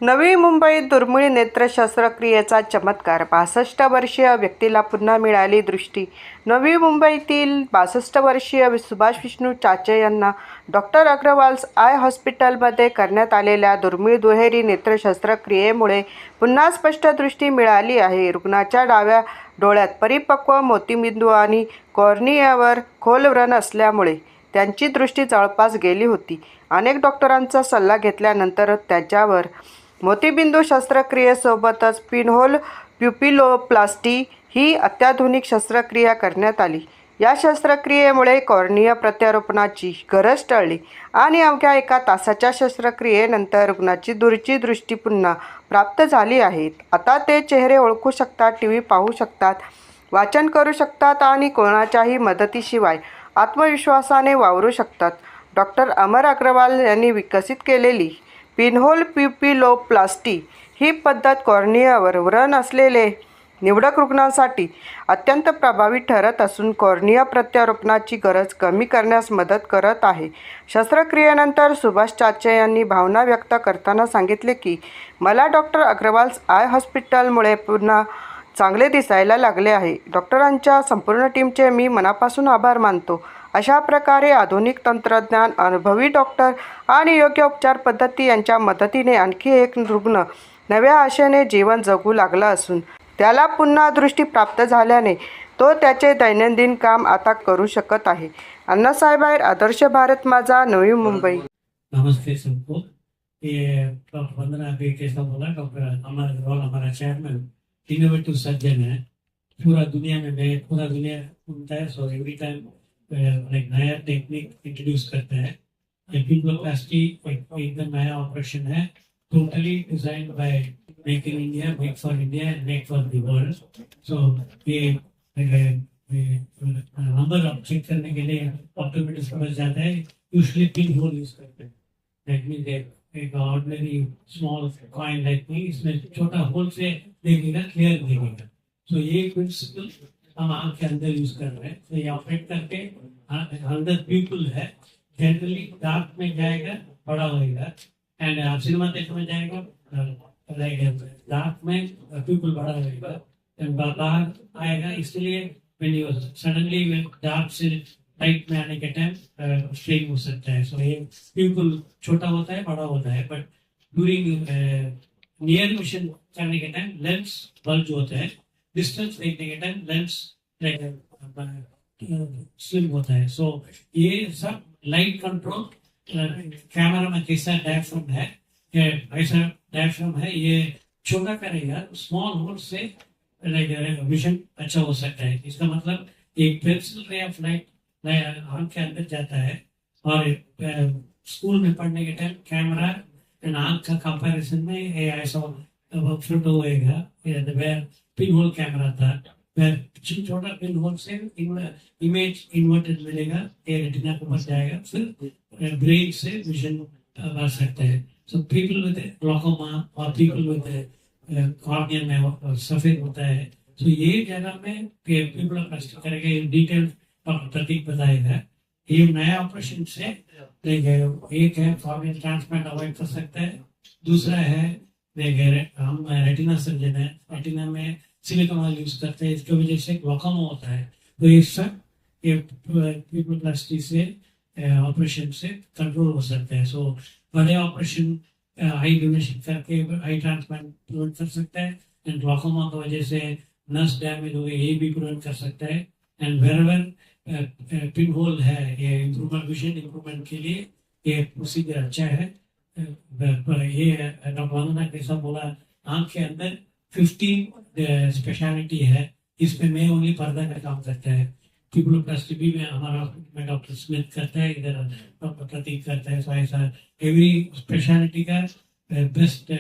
नवी मुंबईत दुर्मिळ नेत्र शस्त्रक्रियेचा चमत्कार, 62 वर्षीय व्यक्तीला पुन्हा मिळाली दृष्टी. नवी मुंबईतील 62 वर्षीय सुभाष विष्णू चाचे यांना डॉक्टर अग्रवाल्स आय हॉस्पिटलमध्ये करण्यात आलेल्या दुर्मिळ दुहेरी नेत्र शस्त्रक्रियेमुळे पुन्हा स्पष्ट दृष्टी मिळाली आहे. रुग्णाच्या डाव्या डोळ्यात परिपक्व मोतीबिंदू आणि कॉर्नियावर खोल व्रण असल्यामुळे त्यांची दृष्टी जवळपास गेली होती. अनेक डॉक्टरांचा सल्ला घेतल्यानंतर त्याच्यावर मोतीबिंदू शस्त्रक्रियेसोबतच पिनहोल प्युपिलोप्लास्टी ही अत्याधुनिक शस्त्रक्रिया करण्यात आली. या शस्त्रक्रियेमुळे कॉर्निया प्रत्यारोपणाची गरज टळली आणि अवघ्या 1 तासाच्या शस्त्रक्रियेनंतर रुग्णाची दूरची दृष्टी पुन्हा प्राप्त झाली आहे. आता ते चेहरे ओळखू शकतात, टीव्ही पाहू शकतात, वाचन करू शकतात आणि कोणाच्याही मदतीशिवाय आत्मविश्वासाने वावरू शकतात. डॉक्टर अमर अग्रवाल यांनी विकसित केलेली पिनहोल प्युपिलोप्लास्टी ही पद्धत कॉर्नियावर व्रण असलेले निवडक रुग्णांसाठी अत्यंत प्रभावी ठरत असून कॉर्निया प्रत्यारोपणाची गरज कमी करण्यास मदत करत आहे. शस्त्रक्रियेनंतर सुभाष चाचे यांनी भावना व्यक्त करताना सांगितले की, मला डॉक्टर अग्रवाल्स आय हॉस्पिटलमुळे पुन्हा चांगले दिसायला लागले आहे. डॉक्टरांच्या संपूर्ण टीमचे मी मनापासून आभार मानतो. अशा प्रकारे आधुनिक तंत्रज्ञान, अनुभवी डॉक्टर आणि योग्य उपचार पद्धती यांच्या मदतीने आणखी एक रुग्ण नव्या आशेने जीवन जगू लागला असून त्याला पुन्हा दृष्टी प्राप्त झाल्याने तो त्याचे दैनंदिन काम आता करू शकत आहे. अण्णासाहेब आहेर, आदर्श भारत माझा, नवी मुंबई. नमस्ते सबको. ये डॉक्टर वंदना अभी कैसा बोला, डॉक्टर अमर अग्रवाल हमारा चेयरमैन, इनोवेटिव सर्जन है. पूरा दुनिया घूमता है. सो एवरी टाइम एक नया टेक्निक इंट्रोड्यूस करते हैं. पिनहोलोप्लास्टी एकदम नया ऑपरेशन है, totally design by make in India, make for India end make for the world. So ये नंबर ऑफ चेक करने के लिए ऑटोमेटिक समझ जाता है. यूजुअली पिन होल यूज करते हैं. दैट मीन्स एक ऑर्डिनरी स्मॉल कॉइन लाइक में इसमें छोटा होल से देखेगा, क्लियर देखेगा. सो ये प्रिंसिपल हम आँख के अंदर यूज कर रहे हैं. तो ये ऑपरेट करके अंदर पीपल है, जनरली डार्क में जाएगा, बड़ा होएगा. एंड सिनेमा देखने में जाएगा, डार्क में पीपल बड़ा होएगा, बाहर आएगा. इसलिए सडनली डार्क से लाइट में आने के टाइम स्ट्रेन हो सकता है. सो ये पीपल छोटा होता है, बड़ा होता है. बट ड्यूरिंग नियर विजन करने के टाइम लेंस बल्ज होता है. डिस्टेंस देखने के टाइम लेंस स्लिम होता है. सो ये सब लाइट कंट्रोल कैमरा में कैसा डायफ्राम है, ऐसा डायफ्राम है, ये छोटा करेगा, स्मॉल होल से विजन अच्छा हो सकता है. इसका मतलब एक पेंसिल रे ऑफ लाइट आंख के अंदर जाता है. और स्कूल में पढ़ने के टाइम कैमरा एंड आंख का कंपैरिजन में ऐसा फोटो होएगा. पिन होल कैमरा था, छोटा पिन होल से इमेज इन्वर्टेड मिलेगा, रेटिना को बच जाएगा, फिर ब्रेन से विजन बढ़ सकता है. सो पीपल विद ग्लूकोमा और पीपल विद कॉर्निया में सफेद होता है. तो ये जगह में पीपल प्लास्टिक करेंगे. डिटेल डॉक्टर प्रतीक बताएगा. ये नया ऑपरेशन से एक है कॉर्नियल ट्रांसप्लांट अवॉइड कर सकता है. दूसरा है हम रेटिना सर्जन है, रेटिना में सिलिकॉन ऑयल यूज करते हैं. इसकी वजह से ग्लूकोमा होता है. तो ये सब ये पीपल प्लास्टिक से ऑपरेशन से कंट्रोल हो सकते हैं. सो बड़े ऑपरेशन आई डोनेशन करके आई ट्रांसप्लांट प्रिवेंट कर सकता है. एंड ग्लूकोमा की वजह से नस डैमेज हो गए, ये भी प्रिवेंट कर सकता है. एंड वेरेवर पिन होल है, ये इम्प्रूवमेंट, विजन इम्प्रूवमेंट के लिए ये प्रोसीजर अच्छा है. ये डॉक्टर वंदना कैसा बोला, आंख के अंदर 15 स्पेशलिटी है. इसमें मैं ओनली पर्दा का काम करता है. पिनहोलोप्लास्टी भी में हमारा में डॉक्टर स्मिथ करता है, इधर डॉक्टर प्रतीक करता है. सो ऐसा एवरी स्पेशलिटी का बेस्ट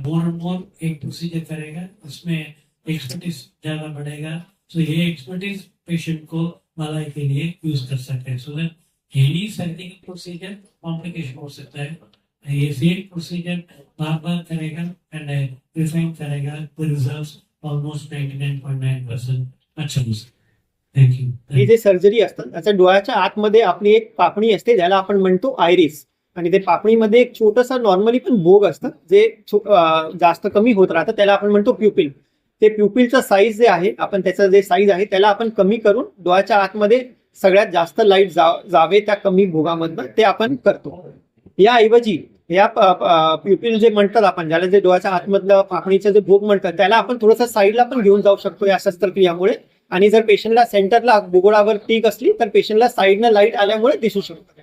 मोर एंड मोर एक प्रोसीजर करेगा, उसमें एक्सपर्टीज ज्यादा बढ़ेगा. सो ये एक्सपर्टीज पेशेंट को भलाई के लिए यूज कर सकते हैं. So that any surgical procedure complication हो सकता है. ये सेम प्रोसीजर बार बार करेगा एंड रिफाइन करेगा. द रिजल्ट्स ऑलमोस्ट 99.9% अच्छा हो सकता है. ही जे सर्जरी असतात त्याच्या डोळ्याच्या आतमध्ये आपली एक पापणी असते, ज्याला आपण म्हणतो आयरिस. आणि ते पापणीमध्ये एक छोटंसं नॉर्मली पण भोग असतं जे जास्त कमी होत राहतं, त्याला आपण म्हणतो प्युपिल. ते प्युपिलचं साईज जे आहे, आपण त्याचं जे साईज आहे त्याला आपण कमी करून डोळ्याच्या आतमध्ये सगळ्यात जास्त लाईट जावे त्या कमी भोगामधनं ते आपण करतो. याऐवजी या प्युपिल जे म्हणतात आपण, ज्याला जे डोळ्याच्या आतमधलं पापणीचं जे भोग म्हणतात, त्याला आपण थोडंसं साईडला पण घेऊन जाऊ शकतो या शस्त्रक्रियामुळे. आणि जर पेशंटला सेंटरला बुगुळावर टीक असली तर पेशंटला साईडनं लाईट आल्यामुळे दिसू शकतं.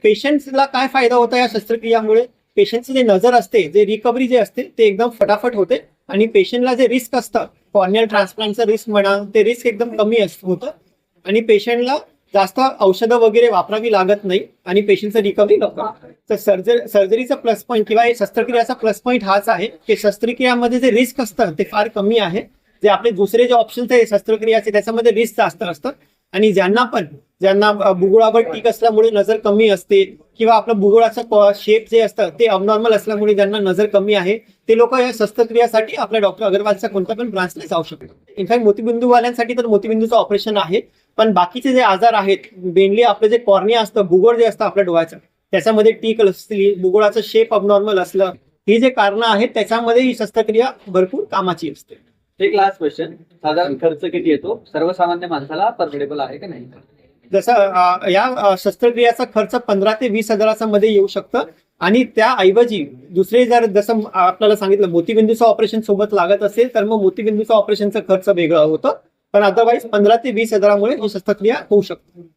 पेशंट्सला काय फायदा होता या शस्त्रक्रियामुळे? पेशंटची जे नजर असते, जे रिकव्हरी जे असते ते एकदम फटाफट होते. आणि पेशंटला जे रिस्क असतं, कॉर्नियल ट्रान्सप्लांटचं रिस्क म्हणा, ते रिस्क एकदम कमी होतं. आणि पेशंटला जास्त औषधं वगैरे वापरावी लागत नाही आणि पेशंटचं रिकव्हरी लवकर. तर सर्जरीचा प्लस पॉईंट किंवा शस्त्रक्रियाचा प्लस पॉईंट हाच आहे की शस्त्रक्रियामध्ये जे रिस्क असतं ते फार कमी आहे. जे आपले दुसरे जे ऑप्शन्स आहे शस्त्रक्रियाचे त्याच्यामध्ये रिस्क जास्त असतं. आणि ज्यांना बुगुळावर टीक असल्यामुळे नजर कमी असते किंवा आपलं बुगुळाचं शेप जे असतं ते अबनॉर्मल असल्यामुळे ज्यांना नजर कमी आहे, ते लोक या शस्त्रक्रियासाठी आपल्या डॉक्टर अगरवालच्या कोणत्या पण ब्रांचला जाऊ शकतात. इनफॅक्ट मोतीबिंदूवाल्यांसाठी तर मोतीबिंदूचं ऑपरेशन आहे. पण बाकीचे जे आजार आहेत, मेनली आपलं जे कॉर्निया असतं, बुगुळ जे असतं आपल्या डोळ्याचं, त्याच्यामध्ये टीक असली, बुगुळाचं शेप अबनॉर्मल असलं, ही जे कारणं आहेत त्याच्यामध्ये ही शस्त्रक्रिया भरपूर कामाची असते. एक लास्ट क्वेश्चन, साधारण खर्च किती येतो? सर्वसामान्य माणसाला परवडेबल आहे की नाही? जसं या शस्त्रक्रियाचा खर्च 15 ते 20 हजाराचा मध्ये येऊ शकतं. आणि त्याऐवजी दुसरे जसं आपल्याला सांगितलं मोतीबिंदूचं ऑपरेशन सोबत लागत असेल तर मग मोतीबिंदूचं ऑपरेशनचं खर्च वेगळं होतं. पण अदरवाईज 15 ते 20 हजारामुळे ही शस्त्रक्रिया होऊ शकते.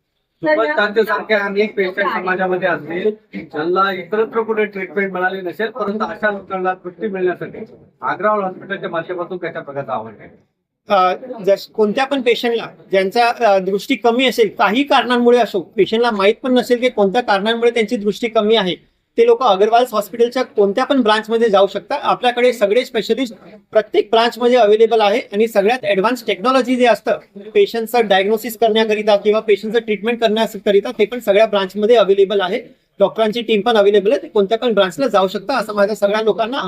सारखे अनेक पेशंट समाजामध्ये असतील ज्यांना इतरत्र कुठे ट्रीटमेंट मिळाली नसेल, परंतु अशा लोकांना दृष्टी मिळण्यासाठी अग्रवाल हॉस्पिटलच्या माध्यमातून त्याच्या प्रकारचा आवड आहे. कोणत्या पण पेशंटला ज्यांचा दृष्टी कमी असेल, काही कारणांमुळे असो, पेशंटला माहीत पण नसेल की कोणत्या कारणांमुळे त्यांची दृष्टी कमी आहे, ते लोक अगरवाल हॉस्पिटलच्या कोणत्या पण ब्रांचमध्ये जाऊ शकतात. आपल्याकडे सगळे स्पेशलिस्ट प्रत्येक ब्रांचमध्ये अवेलेबल आहे. आणि सगळ्यात ॲडव्हान्स टेक्नॉलॉजी जे असतं पेशंटचं डायग्नोसिस करण्याकरिता किंवा पेशंटचं ट्रीटमेंट करण्याकरिता ते पण सगळ्या ब्रांचमध्ये अवेलेबल आहे. डॉक्टरांची टीम पण अवेलेबल आहे. ते कोणत्या पण ब्रांचला जाऊ शकता असं माझ्या सगळ्या लोकांना